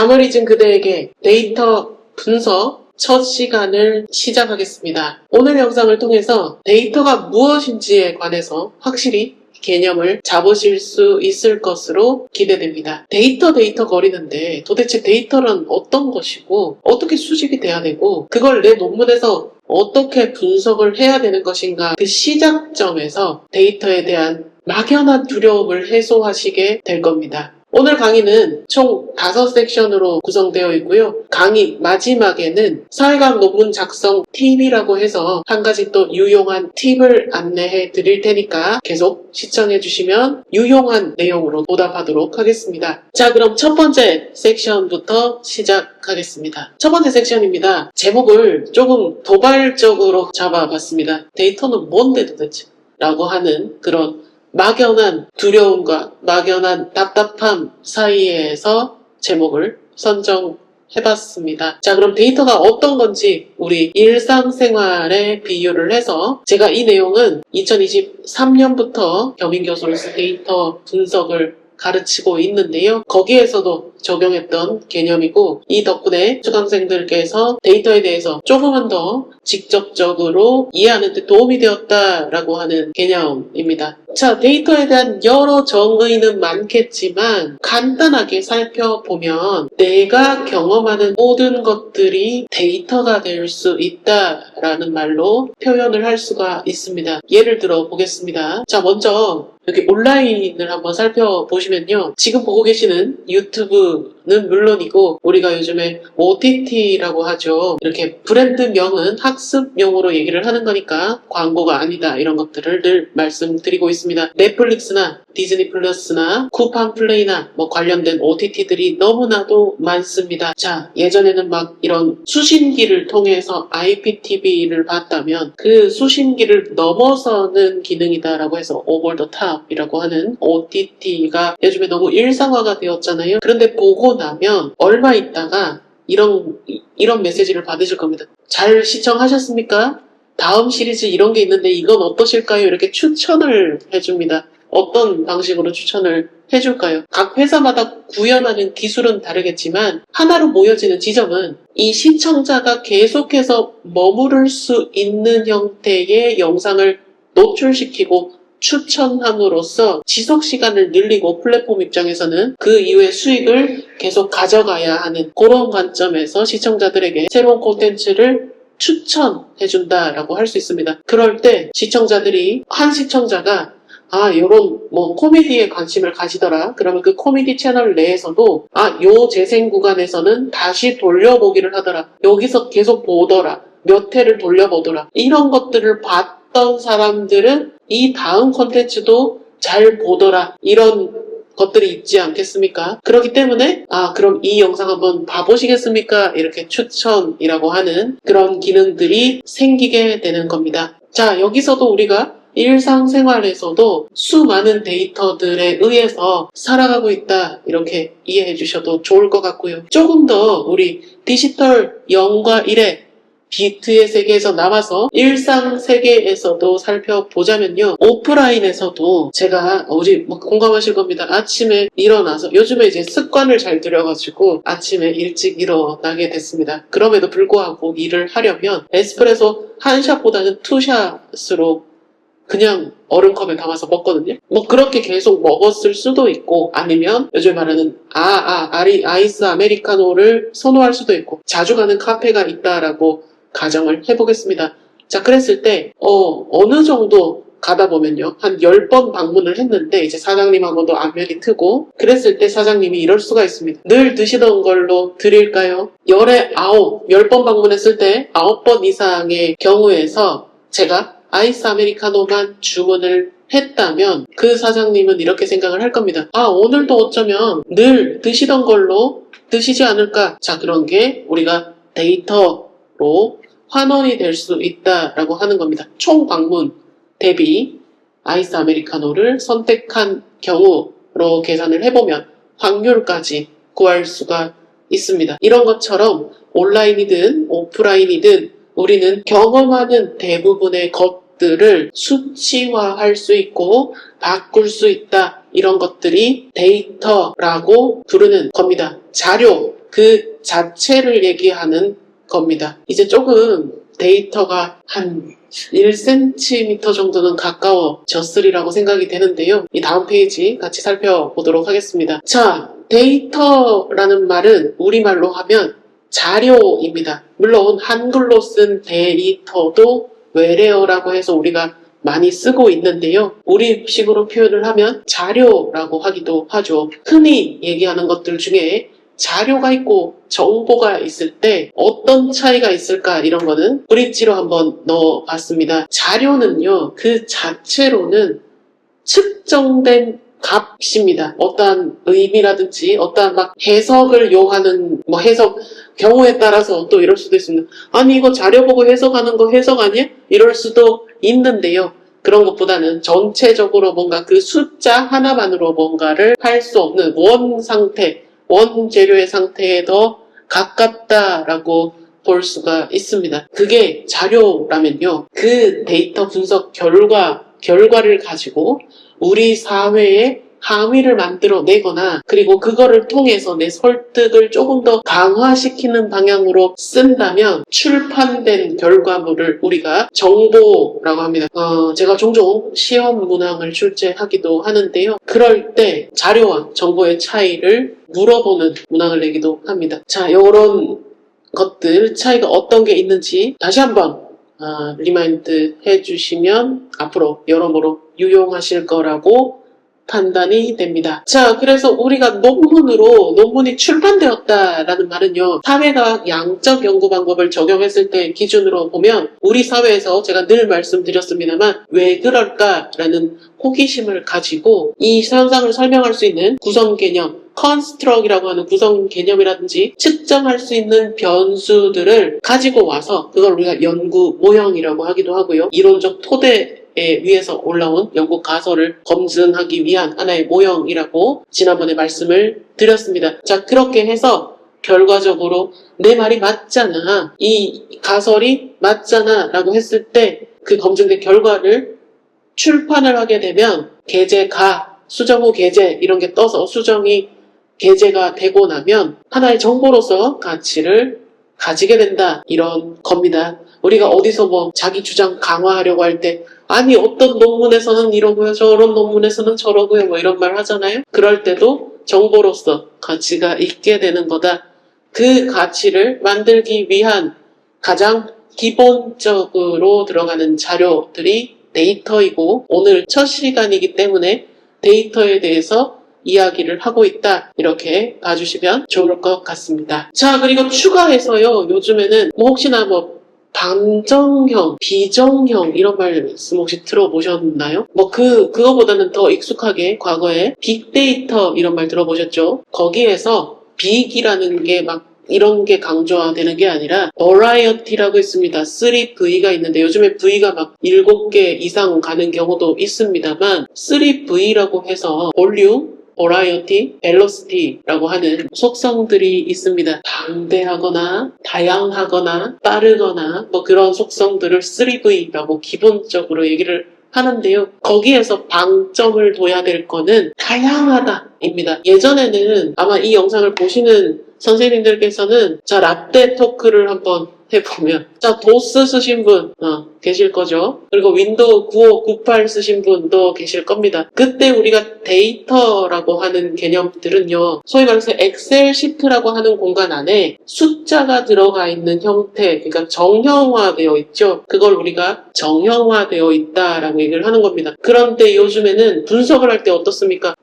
잠을 잊은 그대에게 데이터 분석 첫 시간을 시작하겠습니다. 오늘 영상을 통해서 데이터가 무엇인지에 관해서 확실히 개념을 잡으실 수 있을 것으로 기대됩니다. 데이터 거리는데 도대체 데이터란 어떤 것이고 어떻게 수집이 돼야 되고 그걸 내 논문에서 어떻게 분석을 해야 되는 것인가, 그 시작점에서 데이터에 대한 막연한 두려움을 해소하시게 될 겁니다. 오늘 강의는 총 5섹션으로 구성되어 있고요. 강의 마지막에는 사회과학 논문 작성 팁이라고 해서 한 가지 또 유용한 팁을 안내해 드릴 테니까 계속 시청해 주시면 유용한 내용으로 보답하도록 하겠습니다. 자, 그럼 첫 번째 섹션부터 시작하겠습니다. 첫 번째 섹션입니다. 제목을 조금 도발적으로 잡아봤습니다. 데이터는 뭔데 도대체? 라고 하는 그런 막연한 두려움과 막연한 답답함 사이에서 제목을 선정해봤습니다. 자, 그럼 데이터가 어떤 건지 우리 일상생활에 비유를 해서, 제가 이 내용은 2023년부터 겸임교수로서 데이터 분석을 가르치고 있는데요. 거기에서도 적용했던 개념이고, 이 덕분에 수강생들께서 데이터에 대해서 조금은 더 직접적으로 이해하는 데 도움이 되었다라고 하는 개념입니다. 자, 데이터에 대한 여러 정의는 많겠지만 간단하게 살펴보면 내가 경험하는 모든 것들이 데이터가 될 수 있다라는 말로 표현을 할 수가 있습니다. 예를 들어 보겠습니다. 자, 먼저 여기 온라인을 한번 살펴보시면요. 지금 보고 계시는 유튜브는 물론이고 우리가 요즘에 OTT라고 하죠. 이렇게 브랜드명은 학습용으로 얘기를 하는 거니까 광고가 아니다, 이런 것들을 늘 말씀드리고 있습니다. 넷플릭스나 디즈니 플러스나 쿠팡 플레이나 관련된 OTT들이 너무나도 많습니다. 자, 예전에는 막 이런 수신기를 통해서 IPTV를 봤다면 그 수신기를 넘어서는 기능이다라고 해서 오버 더 탑이라고 하는 OTT가 요즘에 너무 일상화가 되었잖아요. 그런데 보고 나면 얼마 있다가 이런 메시지를 받으실 겁니다. 잘 시청하셨습니까? 다음 시리즈 이런 게 있는데 이건 어떠실까요? 이렇게 추천을 해줍니다. 어떤 방식으로 추천을 해줄까요? 각 회사마다 구현하는 기술은 다르겠지만 하나로 모여지는 지점은 이 시청자가 계속해서 머무를 수 있는 형태의 영상을 노출시키고 추천함으로써 지속 시간을 늘리고 플랫폼 입장에서는 그 이후에 수익을 계속 가져가야 하는 그런 관점에서 시청자들에게 새로운 콘텐츠를 추천해준다라고 할 수 있습니다. 그럴 때 시청자들이, 한 시청자가 요런 코미디에 관심을 가지더라. 그러면 그 코미디 채널 내에서도 요 재생 구간에서는 다시 돌려보기를 하더라. 여기서 계속 보더라. 몇 회를 돌려보더라. 이런 것들을 봤던 사람들은 이 다음 콘텐츠도 잘 보더라. 이런 것들이 있지 않겠습니까? 그렇기 때문에 그럼 이 영상 한번 봐보시겠습니까? 이렇게 추천이라고 하는 그런 기능들이 생기게 되는 겁니다. 자, 여기서도 우리가 일상생활에서도 수많은 데이터들에 의해서 살아가고 있다, 이렇게 이해해 주셔도 좋을 것 같고요. 조금 더 우리 디지털 0과 1의 비트의 세계에서 나와서 일상 세계에서도 살펴보자면요. 오프라인에서도 제가 우리 공감하실 겁니다. 아침에 일어나서, 요즘에 이제 습관을 잘 들여가지고 아침에 일찍 일어나게 됐습니다. 그럼에도 불구하고 일을 하려면 에스프레소 한 샷보다는 투 샷으로 그냥 얼음컵에 담아서 먹거든요. 그렇게 계속 먹었을 수도 있고, 아니면 요즘 말하는 아이스 아메리카노를 선호할 수도 있고, 자주 가는 카페가 있다라고 가정을 해보겠습니다. 자, 그랬을 때 어느 정도 가다 보면요, 한 10번 방문을 했는데 이제 사장님하고도 안면이 트고, 그랬을 때 사장님이 이럴 수가 있습니다. 늘 드시던 걸로 드릴까요? 열에 10번 방문했을 때 9번 이상의 경우에서 제가 아이스 아메리카노만 주문을 했다면 그 사장님은 이렇게 생각을 할 겁니다. 오늘도 어쩌면 늘 드시던 걸로 드시지 않을까? 자, 그런 게 우리가 데이터로 환원이 될 수 있다라고 하는 겁니다. 총 방문 대비 아이스 아메리카노를 선택한 경우로 계산을 해보면 확률까지 구할 수가 있습니다. 이런 것처럼 온라인이든 오프라인이든 우리는 경험하는 대부분의 것들을 수치화할 수 있고 바꿀 수 있다. 이런 것들이 데이터라고 부르는 겁니다. 자료, 그 자체를 얘기하는 겁니다. 이제 조금 데이터가 한 1cm 정도는 가까워졌으리라고 생각이 되는데요. 이 다음 페이지 같이 살펴보도록 하겠습니다. 자, 데이터라는 말은 우리말로 하면 자료입니다. 물론 한글로 쓴 데이터도 외래어라고 해서 우리가 많이 쓰고 있는데요. 우리식으로 표현을 하면 자료라고 하기도 하죠. 흔히 얘기하는 것들 중에 자료가 있고 정보가 있을 때 어떤 차이가 있을까 이런 거는 브릿지로 한번 넣어봤습니다. 자료는요, 그 자체로는 측정된 값입니다. 어떠한 의미라든지 어떠한 막 해석을 요하는 해석 경우에 따라서 또 이럴 수도 있습니다. 아니 이거 자료 보고 해석하는 거 해석 아니야? 이럴 수도 있는데요. 그런 것보다는 전체적으로 뭔가 그 숫자 하나만으로 뭔가를 할 수 없는 원 상태, 원 재료의 상태에 더 가깝다라고 볼 수가 있습니다. 그게 자료라면요. 그 데이터 분석 결과를 가지고 우리 사회에 함의를 만들어내거나 그리고 그거를 통해서 내 설득을 조금 더 강화시키는 방향으로 쓴다면 출판된 결과물을 우리가 정보라고 합니다. 제가 종종 시험 문항을 출제하기도 하는데요. 그럴 때 자료와 정보의 차이를 물어보는 문항을 내기도 합니다. 자, 이런 것들 차이가 어떤 게 있는지 다시 한번 리마인드 해주시면 앞으로 여러모로 유용하실 거라고 판단이 됩니다. 자, 그래서 우리가 논문이 출판되었다라는 말은요, 사회과학 양적 연구 방법을 적용했을 때 기준으로 보면 우리 사회에서 제가 늘 말씀드렸습니다만 왜 그럴까라는 호기심을 가지고 이 현상을 설명할 수 있는 구성 개념, 컨스트럭이라고 하는 구성 개념이라든지 측정할 수 있는 변수들을 가지고 와서 그걸 우리가 연구 모형이라고 하기도 하고요. 이론적 토대에 위에서 올라온 연구 가설을 검증하기 위한 하나의 모형이라고 지난번에 말씀을 드렸습니다. 자, 그렇게 해서 결과적으로 내 말이 맞잖아, 이 가설이 맞잖아 라고 했을 때 그 검증된 결과를 출판을 하게 되면 게재가, 수정 후 게재 이런 게 떠서 수정이 게재가 되고 나면 하나의 정보로서 가치를 가지게 된다, 이런 겁니다. 우리가 어디서 자기 주장 강화하려고 할 때 아니 어떤 논문에서는 이러고요, 저런 논문에서는 저러고요 이런 말 하잖아요. 그럴 때도 정보로서 가치가 있게 되는 거다. 그 가치를 만들기 위한 가장 기본적으로 들어가는 자료들이 데이터이고 오늘 첫 시간이기 때문에 데이터에 대해서 이야기를 하고 있다, 이렇게 봐주시면 좋을 것 같습니다. 자, 그리고 추가해서요, 요즘에는 혹시나 방정형, 비정형 이런 말씀 혹시 들어보셨나요? 그거보다는 더 익숙하게 과거에 빅데이터 이런 말 들어보셨죠? 거기에서 빅이라는 게 이런 게 강조되는 게 아니라 버라이어티라고 있습니다. 3V가 있는데 요즘에 V가 7개 이상 가는 경우도 있습니다만 3V라고 해서 볼륨, 버라이어티, 벨로시티라고 하는 속성들이 있습니다. 방대하거나 다양하거나 빠르거나 그런 속성들을 3V라고 기본적으로 얘기를 하는데요. 거기에서 방점을 둬야 될 거는 다양하다입니다. 예전에는 아마 이 영상을 보시는 선생님들께서는 자, 라떼 토크를 한번 해보면 자, 도스 쓰신 분 계실 거죠. 그리고 윈도우 95, 98 쓰신 분도 계실 겁니다. 그때 우리가 데이터라고 하는 개념들은요, 소위 말해서 엑셀 시트라고 하는 공간 안에 숫자가 들어가 있는 형태, 그러니까 정형화되어 있죠. 그걸 우리가 정형화되어 있다라고 얘기를 하는 겁니다. 그런데 요즘에는 분석을 할 때 어떻습니까?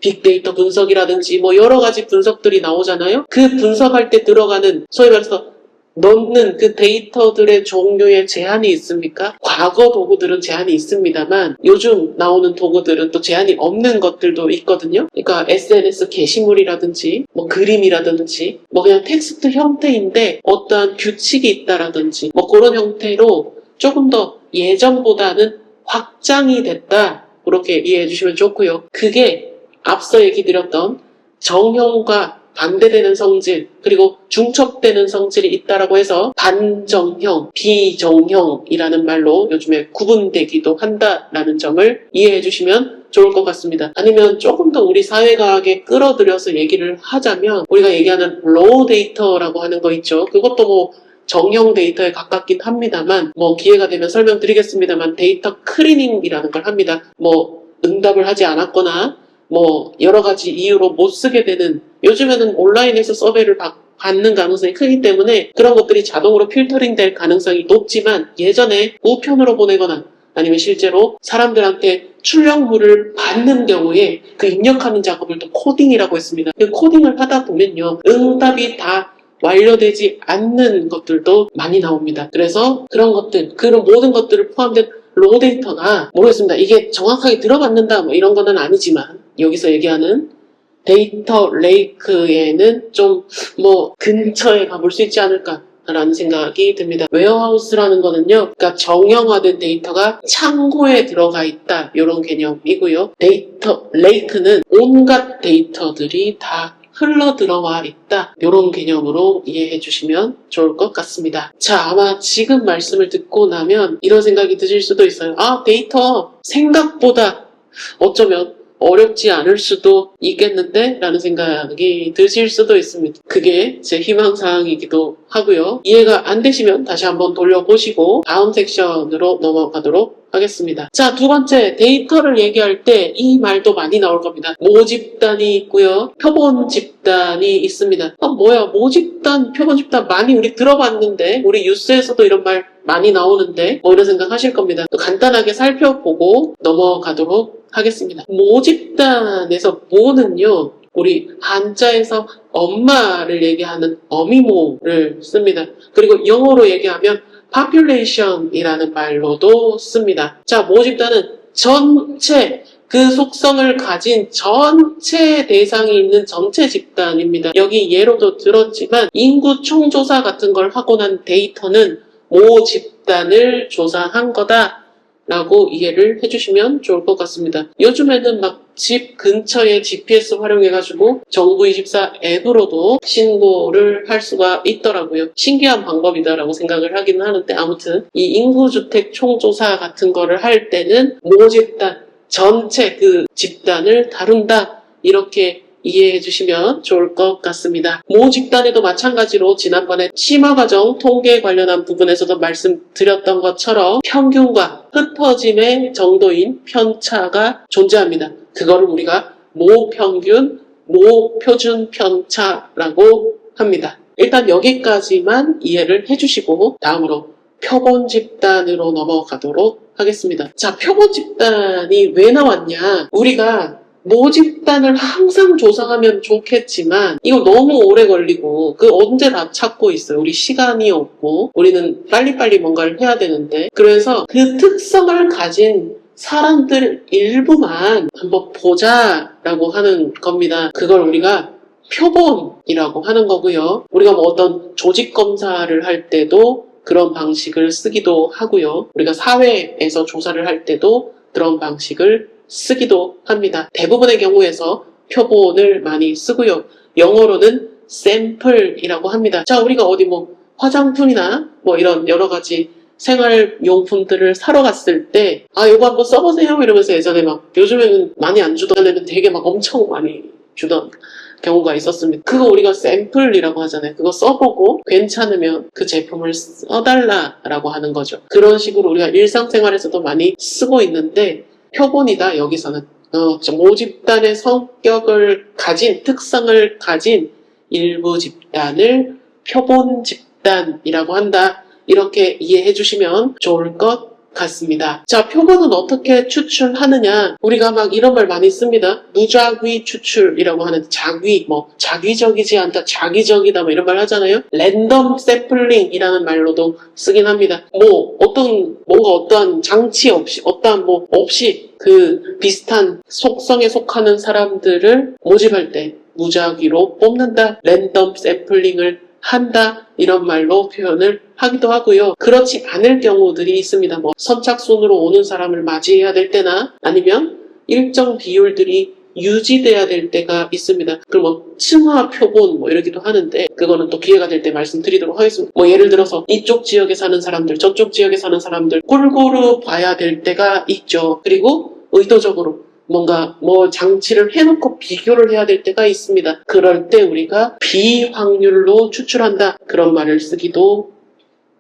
빅데이터 분석이라든지 여러 가지 분석들이 나오잖아요. 그 분석할 때 들어가는 소위 말해서 넣는 그 데이터들의 종류에 제한이 있습니까? 과거 도구들은 제한이 있습니다만 요즘 나오는 도구들은 또 제한이 없는 것들도 있거든요. 그러니까 SNS 게시물이라든지 그림이라든지 그냥 텍스트 형태인데 어떠한 규칙이 있다라든지 그런 형태로 조금 더 예전보다는 확장이 됐다, 그렇게 이해해 주시면 좋고요. 그게 앞서 얘기 드렸던 정형과 반대되는 성질, 그리고 중첩되는 성질이 있다라고 해서 반정형, 비정형이라는 말로 요즘에 구분되기도 한다라는 점을 이해해 주시면 좋을 것 같습니다. 아니면 조금 더 우리 사회과학에 끌어들여서 얘기를 하자면 우리가 얘기하는 로우 데이터라고 하는 거 있죠. 그것도 뭐 정형 데이터에 가깝긴 합니다만 뭐 기회가 되면 설명드리겠습니다만 데이터 클리닝이라는 걸 합니다. 뭐 응답을 하지 않았거나 뭐 여러 가지 이유로 못 쓰게 되는, 요즘에는 온라인에서 서베이를 받는 가능성이 크기 때문에 그런 것들이 자동으로 필터링 될 가능성이 높지만 예전에 우편으로 보내거나 아니면 실제로 사람들한테 출력물을 받는 경우에 그 입력하는 작업을 또 코딩이라고 했습니다. 그 코딩을 하다 보면요, 응답이 다 완료되지 않는 것들도 많이 나옵니다. 그래서 그런 것들, 그런 모든 것들을 포함된 로우 데이터가, 모르겠습니다. 이게 정확하게 들어맞는다 뭐 이런 거는 아니지만 여기서 얘기하는 데이터 레이크에는 좀 뭐 근처에 가볼 수 있지 않을까라는 생각이 듭니다. 웨어하우스라는 거는요, 그러니까 정형화된 데이터가 창고에 들어가 있다, 이런 개념이고요. 데이터 레이크는 온갖 데이터들이 다 흘러 들어와 있다, 이런 개념으로 이해해 주시면 좋을 것 같습니다. 자, 아마 지금 말씀을 듣고 나면 이런 생각이 드실 수도 있어요. 아, 데이터 생각보다 어쩌면 어렵지 않을 수도 있겠는데? 라는 생각이 드실 수도 있습니다. 그게 제 희망사항이기도 하고요. 이해가 안 되시면 다시 한번 돌려보시고 다음 섹션으로 넘어가도록 하겠습니다. 자, 두 번째, 데이터를 얘기할 때 이 말도 많이 나올 겁니다. 모집단이 있고요, 표본 집단이 있습니다. 뭐야, 모집단, 표본 집단 많이 우리 들어봤는데, 우리 뉴스에서도 이런 말 많이 나오는데 뭐 이런 생각 하실 겁니다. 또 간단하게 살펴보고 넘어가도록 하겠습니다. 모집단에서 모는요, 우리 한자에서 엄마를 얘기하는 어미모를 씁니다. 그리고 영어로 얘기하면 population이라는 말로도 씁니다. 자, 모집단은 전체, 그 속성을 가진 전체 대상이 있는 전체 집단입니다. 여기 예로도 들었지만 인구 총조사 같은 걸 하고 난 데이터는 모 집단을 조사한 거다라고 이해를 해주시면 좋을 것 같습니다. 요즘에는 막 집 근처에 GPS 활용해가지고 정부24 앱으로도 신고를 할 수가 있더라고요. 신기한 방법이다라고 생각을 하긴 하는데, 아무튼 이 인구주택 총조사 같은 거를 할 때는 모 집단, 전체 그 집단을 다룬다, 이렇게 이해해 주시면 좋을 것 같습니다. 모 집단에도 마찬가지로 지난번에 심화과정 통계 관련한 부분에서도 말씀드렸던 것처럼 평균과 흩어짐의 정도인 편차가 존재합니다. 그거를 우리가 모평균, 모표준 편차라고 합니다. 일단 여기까지만 이해를 해주시고 다음으로 표본 집단으로 넘어가도록 하겠습니다. 자, 표본 집단이 왜 나왔냐? 우리가 모집단을 항상 조사하면 좋겠지만 이거 너무 오래 걸리고 그 언제 다 찾고 있어요. 우리 시간이 없고 우리는 빨리빨리 뭔가를 해야 되는데, 그래서 그 특성을 가진 사람들 일부만 한번 보자라고 하는 겁니다. 그걸 우리가 표본이라고 하는 거고요. 우리가 뭐 어떤 조직 검사를 할 때도 그런 방식을 쓰기도 하고요. 우리가 사회에서 조사를 할 때도 그런 방식을 쓰기도 합니다. 대부분의 경우에서 표본을 많이 쓰고요. 영어로는 샘플이라고 합니다. 자, 우리가 어디 뭐 화장품이나 뭐 이런 여러 가지 생활용품들을 사러 갔을 때 이거 한번 써보세요 이러면서 예전에 막, 요즘에는 많이 안 주던 애는 되게 막 엄청 많이 주던 경우가 있었습니다. 그거 우리가 샘플이라고 하잖아요. 그거 써보고 괜찮으면 그 제품을 써달라라고 하는 거죠. 그런 식으로 우리가 일상생활에서도 많이 쓰고 있는데, 표본이다 여기서는 모집단의 성격을 가진, 특성을 가진 일부 집단을 표본 집단이라고 한다, 이렇게 이해해 주시면 좋을 것 같습니다. 자, 표본은 어떻게 추출하느냐? 우리가 막 이런 말 많이 씁니다. 무작위 추출이라고 하는, 작위, 뭐 작위적이지 않다, 자기적이다, 뭐 이런 말 하잖아요. 랜덤 샘플링이라는 말로도 쓰긴 합니다. 뭐 뭔가 어떠한 장치 없이, 어떠한 뭐 없이 그 비슷한 속성에 속하는 사람들을 모집할 때 무작위로 뽑는다, 랜덤 샘플링을 한다, 이런 말로 표현을 하기도 하고요. 그렇지 않을 경우들이 있습니다. 뭐 선착순으로 오는 사람을 맞이해야 될 때나 아니면 일정 비율들이 유지돼야 될 때가 있습니다. 그럼 뭐 층화 표본 뭐 이러기도 하는데 그거는 또 기회가 될 때 말씀드리도록 하겠습니다. 뭐 예를 들어서 이쪽 지역에 사는 사람들, 저쪽 지역에 사는 사람들 골고루 봐야 될 때가 있죠. 그리고 의도적으로 뭔가 뭐 장치를 해놓고 비교를 해야 될 때가 있습니다. 그럴 때 우리가 비확률로 추출한다. 그런 말을 쓰기도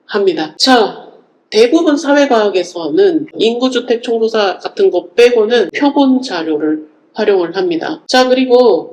합니다. 자, 대부분 사회과학에서는 인구주택 총조사 같은 거 빼고는 표본 자료를 활용을 합니다. 자, 그리고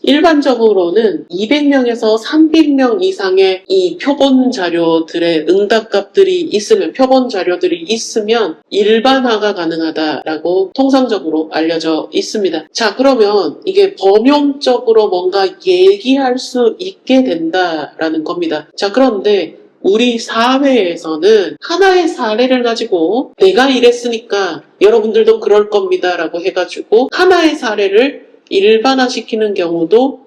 일반적으로는 200명에서 300명 이상의 이 표본 자료들의 응답값들이 있으면, 표본 자료들이 있으면 일반화가 가능하다라고 통상적으로 알려져 있습니다. 자, 그러면 이게 범용적으로 뭔가 얘기할 수 있게 된다라는 겁니다. 자, 그런데 우리 사회에서는 하나의 사례를 가지고 내가 이랬으니까 여러분들도 그럴 겁니다 라고 해가지고 하나의 사례를 일반화시키는 경우도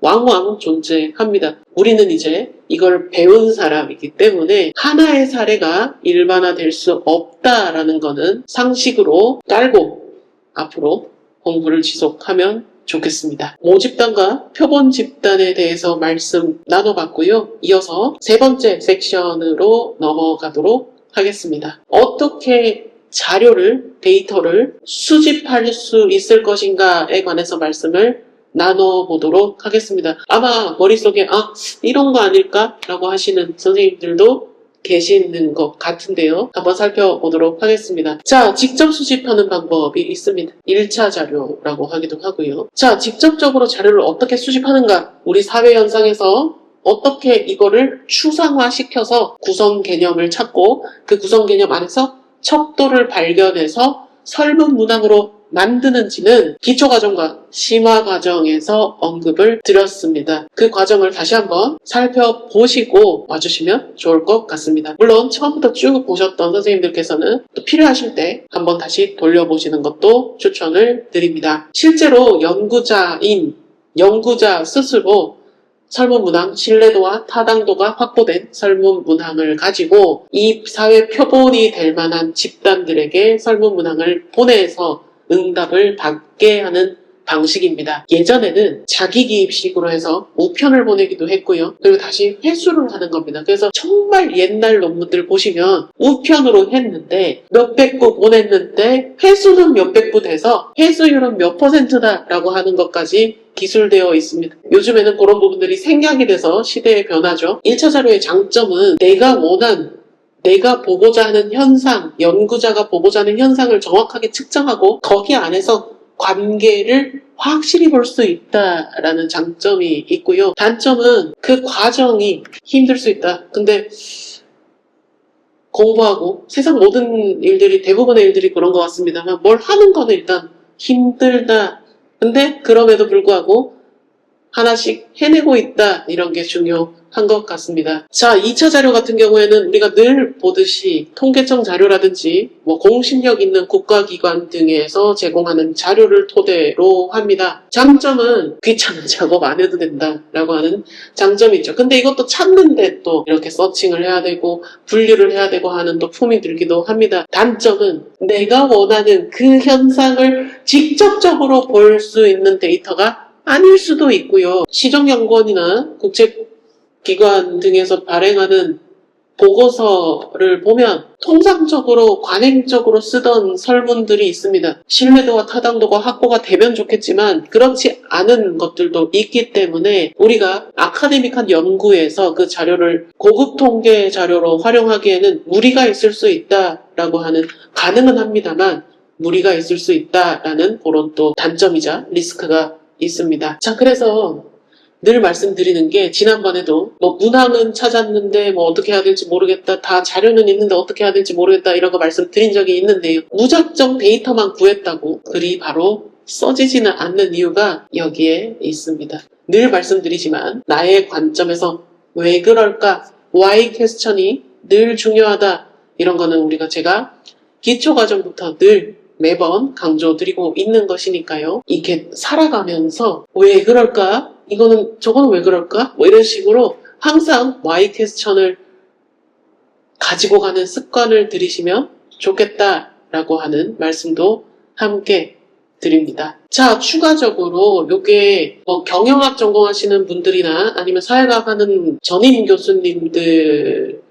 왕왕 존재합니다. 우리는 이제 이걸 배운 사람이기 때문에 하나의 사례가 일반화될 수 없다라는 거는 상식으로 깔고 앞으로 공부를 지속하면 좋겠습니다. 모집단과 표본 집단에 대해서 말씀 나눠봤고요. 이어서 세 번째 섹션으로 넘어가도록 하겠습니다. 어떻게 자료를, 데이터를 수집할 수 있을 것인가에 관해서 말씀을 나눠보도록 하겠습니다. 아마 머릿속에 이런 거 아닐까? 라고 하시는 선생님들도 계시는 것 같은데요. 한번 살펴보도록 하겠습니다. 자, 직접 수집하는 방법이 있습니다. 1차 자료라고 하기도 하고요. 자, 직접적으로 자료를 어떻게 수집하는가? 우리 사회 현상에서 어떻게 이거를 추상화시켜서 구성 개념을 찾고 그 구성 개념 안에서 척도를 발견해서 설문 문항으로 만드는지는 기초과정과 심화과정에서 언급을 드렸습니다. 그 과정을 다시 한번 살펴보시고 와주시면 좋을 것 같습니다. 물론 처음부터 쭉 보셨던 선생님들께서는 또 필요하실 때 한번 다시 돌려보시는 것도 추천을 드립니다. 실제로 연구자 스스로 설문문항, 신뢰도와 타당도가 확보된 설문문항을 가지고 이 사회 표본이 될 만한 집단들에게 설문문항을 보내서 응답을 받게 하는 방식입니다. 예전에는 자기기입식으로 해서 우편을 보내기도 했고요. 그리고 다시 회수를 하는 겁니다. 그래서 정말 옛날 논문들 보시면 우편으로 했는데 몇백 부 보냈는데 회수는 몇백 부 돼서 회수율은 몇 %다 라고 하는 것까지 기술되어 있습니다. 요즘에는 그런 부분들이 생략이 돼서 시대의 변화죠. 1차 자료의 장점은 내가 보고자 하는 현상, 연구자가 보고자 하는 현상을 정확하게 측정하고 거기 안에서 관계를 확실히 볼 수 있다라는 장점이 있고요. 단점은 그 과정이 힘들 수 있다. 근데 공부하고 세상 모든 일들이, 대부분의 일들이 그런 것 같습니다만 뭘 하는 거는 일단 힘들다. 근데 그럼에도 불구하고 하나씩 해내고 있다. 이런 게 중요한 것 같습니다. 자, 2차 자료 같은 경우에는 우리가 늘 보듯이 통계청 자료라든지 뭐 공신력 있는 국가기관 등에서 제공하는 자료를 토대로 합니다. 장점은 귀찮은 작업 안 해도 된다라고 하는 장점이 있죠. 근데 이것도 찾는데 또 이렇게 서칭을 해야 되고 분류를 해야 되고 하는 또 품이 들기도 합니다. 단점은 내가 원하는 그 현상을 직접적으로 볼 수 있는 데이터가 아닐 수도 있고요. 시정연구원이나 국제기관 등에서 발행하는 보고서를 보면 통상적으로 관행적으로 쓰던 설문들이 있습니다. 신뢰도와 타당도가 확보가 되면 좋겠지만 그렇지 않은 것들도 있기 때문에 우리가 아카데믹한 연구에서 그 자료를 고급 통계 자료로 활용하기에는 무리가 있을 수 있다라고 하는, 가능은 합니다만 무리가 있을 수 있다라는 그런 또 단점이자 리스크가 있습니다. 자, 그래서 늘 말씀드리는 게, 지난번에도 뭐 문항은 찾았는데 뭐 어떻게 해야 될지 모르겠다, 다 자료는 있는데 어떻게 해야 될지 모르겠다, 이런 거 말씀드린 적이 있는데요. 무작정 데이터만 구했다고 글이 바로 써지지는 않는 이유가 여기에 있습니다. 늘 말씀드리지만 나의 관점에서 왜 그럴까, why 퀘스천이 늘 중요하다, 이런 거는 제가 기초과정부터 늘 매번 강조드리고 있는 것이니까요. 이렇게 살아가면서 왜 그럴까? 저거는 왜 그럴까? 뭐 이런 식으로 항상 why 퀘스천을 가지고 가는 습관을 들이시면 좋겠다라고 하는 말씀도 함께 드립니다. 자, 추가적으로 요게 뭐 경영학 전공하시는 분들이나 아니면 사회과학 하는 전임 교수님들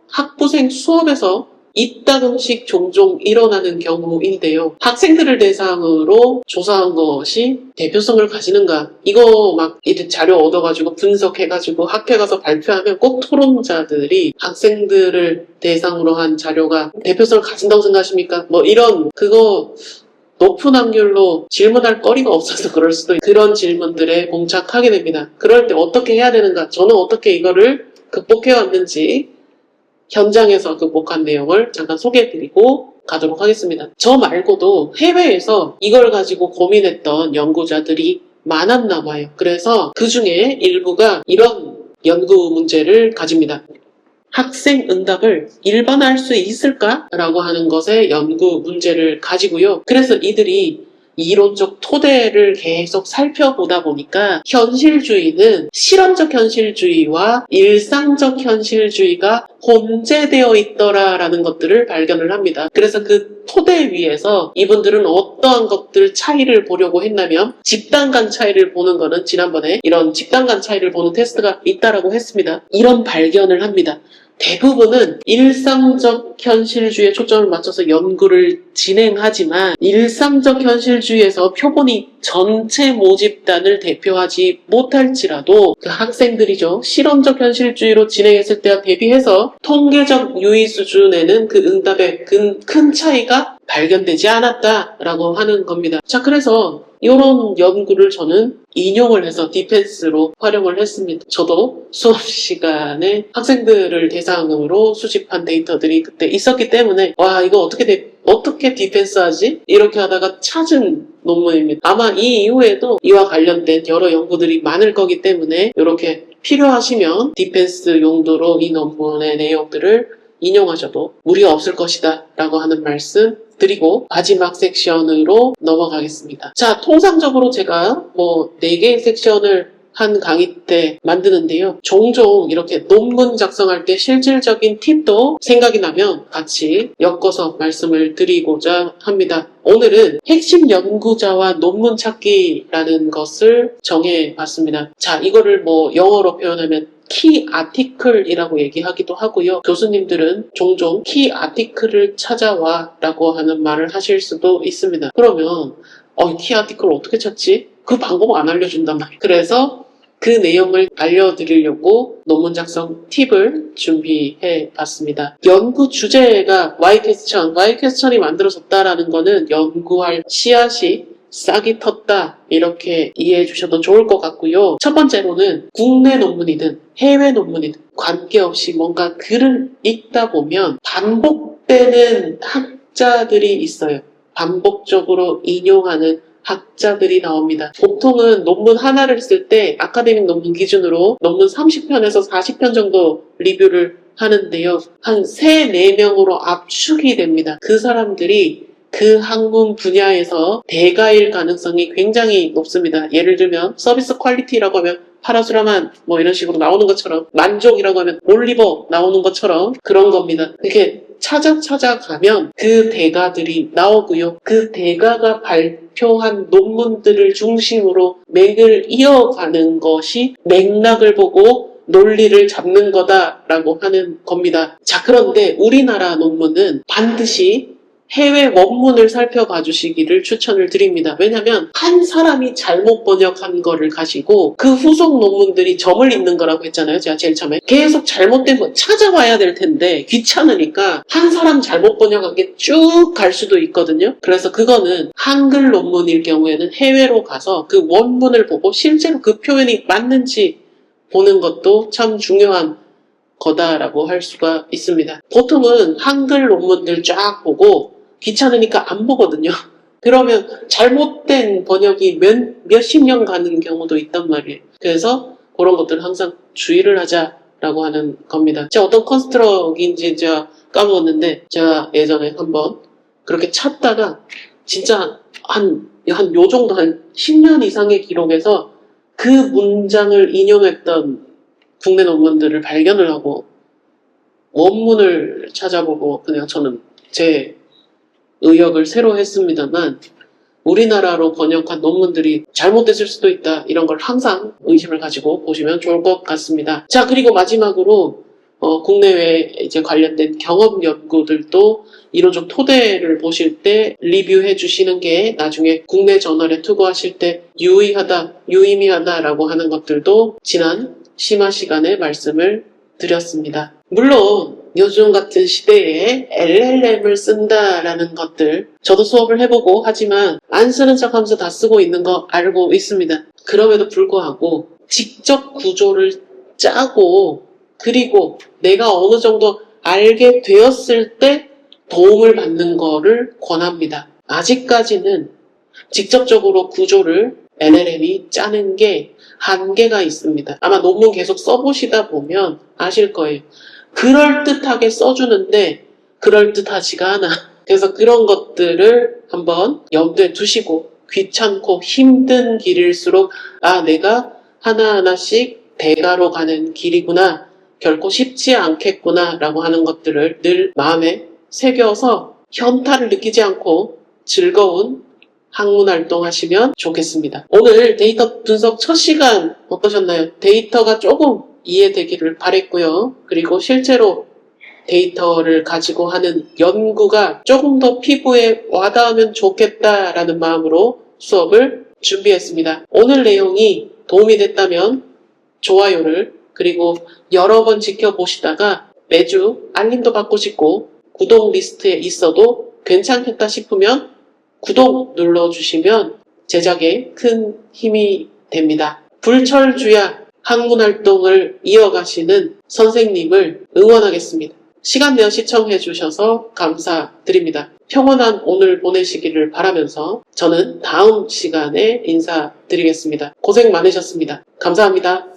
학부생 수업에서 이따금씩 종종 일어나는 경우인데요. 학생들을 대상으로 조사한 것이 대표성을 가지는가? 이거 막 이제 자료 얻어가지고 분석해가지고 학회 가서 발표하면 꼭 토론자들이 학생들을 대상으로 한 자료가 대표성을 가진다고 생각하십니까? 뭐 이런 그거 높은 확률로 질문할 거리가 없어서 그럴 수도 있고 그런 질문들에 봉착하게 됩니다. 그럴 때 어떻게 해야 되는가? 저는 어떻게 이거를 극복해왔는지 현장에서 극복한 내용을 잠깐 소개해드리고 가도록 하겠습니다. 저 말고도 해외에서 이걸 가지고 고민했던 연구자들이 많았나 봐요. 그래서 그 중에 일부가 이런 연구 문제를 가집니다. 학생 응답을 일반화할 수 있을까? 라고 하는 것에 연구 문제를 가지고요. 그래서 이들이 이론적 토대를 계속 살펴보다 보니까 현실주의는 실험적 현실주의와 일상적 현실주의가 혼재되어 있더라라는 것들을 발견을 합니다. 그래서 그 토대 위에서 이분들은 어떠한 것들 차이를 보려고 했냐면 집단 간 차이를 보는 거는 지난번에 이런 집단 간 차이를 보는 테스트가 있다라고 했습니다. 이런 발견을 합니다. 대부분은 일상적 현실주의에 초점을 맞춰서 연구를 진행하지만 일상적 현실주의에서 표본이 전체 모집단을 대표하지 못할지라도 그 학생들이죠. 실험적 현실주의로 진행했을 때와 대비해서 통계적 유의 수준에는 그 응답에 큰 차이가 발견되지 않았다라고 하는 겁니다. 자, 그래서 이런 연구를 저는 인용을 해서 디펜스로 활용을 했습니다. 저도 수업 시간에 학생들을 대상으로 수집한 데이터들이 그때 있었기 때문에 와 이거 어떻게 디펜스하지? 이렇게 하다가 찾은 논문입니다. 아마 이 이후에도 이와 관련된 여러 연구들이 많을 거기 때문에 이렇게 필요하시면 디펜스 용도로 이 논문의 내용들을 인용하셔도 무리가 없을 것이다 라고 하는 말씀 드리고 마지막 섹션으로 넘어가겠습니다. 자, 통상적으로 제가 4개의 섹션을 한 강의 때 만드는데요. 종종 이렇게 논문 작성할 때 실질적인 팁도 생각이 나면 같이 엮어서 말씀을 드리고자 합니다. 오늘은 핵심 연구자와 논문 찾기라는 것을 정해봤습니다. 자, 이거를 영어로 표현하면 키 아티클이라고 얘기하기도 하고요. 교수님들은 종종 키 아티클을 찾아와 라고 하는 말을 하실 수도 있습니다. 그러면 키 아티클을 어떻게 찾지? 그 방법 안 알려준단 말이에요. 그래서 그 내용을 알려드리려고 논문 작성 팁을 준비해 봤습니다. 연구 주제가 Y퀘스천이 만들어졌다라는 거는 연구할 씨앗이 싹이 텄다 이렇게 이해해 주셔도 좋을 것 같고요. 첫 번째로는 국내 논문이든 해외 논문이든 관계없이 뭔가 글을 읽다 보면 반복되는 학자들이 있어요. 반복적으로 인용하는 학자들이 나옵니다. 보통은 논문 하나를 쓸 때 아카데믹 논문 기준으로 논문 30편에서 40편 정도 리뷰를 하는데요. 한 3, 4명으로 압축이 됩니다. 그 사람들이 그 학문 분야에서 대가일 가능성이 굉장히 높습니다. 예를 들면 서비스 퀄리티라고 하면 파라수라만 이런 식으로 나오는 것처럼 만족이라고 하면 올리버 나오는 것처럼 그런 겁니다. 이렇게 찾아가면 그 대가들이 나오고요. 그 대가가 발표한 논문들을 중심으로 맥을 이어가는 것이 맥락을 보고 논리를 잡는 거다라고 하는 겁니다. 자, 그런데 우리나라 논문은 반드시 해외 원문을 살펴봐 주시기를 추천을 드립니다. 왜냐하면 한 사람이 잘못 번역한 거를 가지고 그 후속 논문들이 점을 잇는 거라고 했잖아요. 제가 제일 처음에. 계속 잘못된 거 찾아와야 될 텐데 귀찮으니까 한 사람 잘못 번역한 게 쭉 갈 수도 있거든요. 그래서 그거는 한글 논문일 경우에는 해외로 가서 그 원문을 보고 실제로 그 표현이 맞는지 보는 것도 참 중요한 거다라고 할 수가 있습니다. 보통은 한글 논문들 쫙 보고 귀찮으니까 안 보거든요. 그러면 잘못된 번역이 몇십 년 가는 경우도 있단 말이에요. 그래서 그런 것들을 항상 주의를 하자라고 하는 겁니다. 제가 어떤 컨스트럭인지 제가 까먹었는데 제가 예전에 한번 그렇게 찾다가 진짜 요 정도 한 10년 이상의 기록에서 그 문장을 인용했던 국내 논문들을 발견을 하고 원문을 찾아보고 그냥 저는 제 의역을 새로 했습니다만 우리나라로 번역한 논문들이 잘못됐을 수도 있다. 이런 걸 항상 의심을 가지고 보시면 좋을 것 같습니다. 자, 그리고 마지막으로 국내외 이제 관련된 경험 연구들도 이론적 토대를 보실 때 리뷰해 주시는 게 나중에 국내 저널에 투고하실 때 유의미하다라고 하는 것들도 지난 심화 시간에 말씀을 드렸습니다. 물론 요즘 같은 시대에 LLM을 쓴다라는 것들 저도 수업을 해보고 하지만 안 쓰는 척하면서 다 쓰고 있는 거 알고 있습니다. 그럼에도 불구하고 직접 구조를 짜고 그리고 내가 어느 정도 알게 되었을 때 도움을 받는 거를 권합니다. 아직까지는 직접적으로 구조를 LLM이 짜는 게 한계가 있습니다. 아마 논문 계속 써보시다 보면 아실 거예요. 그럴듯하게 써주는데 그럴듯하지가 않아. 그래서 그런 것들을 한번 염두에 두시고 귀찮고 힘든 길일수록 내가 하나하나씩 대가로 가는 길이구나. 결코 쉽지 않겠구나 라고 하는 것들을 늘 마음에 새겨서 현타를 느끼지 않고 즐거운 학문 활동하시면 좋겠습니다. 오늘 데이터 분석 첫 시간 어떠셨나요? 데이터가 조금 이해되기를 바랬고요. 그리고 실제로 데이터를 가지고 하는 연구가 조금 더 피부에 와닿으면 좋겠다라는 마음으로 수업을 준비했습니다. 오늘 내용이 도움이 됐다면 좋아요를 그리고 여러 번 지켜보시다가 매주 알림도 받고 싶고 구독 리스트에 있어도 괜찮겠다 싶으면 구독 눌러주시면 제작에 큰 힘이 됩니다. 불철주야 학문활동을 이어가시는 선생님을 응원하겠습니다. 시간 내어 시청해 주셔서 감사드립니다. 평온한 오늘 보내시기를 바라면서 저는 다음 시간에 인사드리겠습니다. 고생 많으셨습니다. 감사합니다.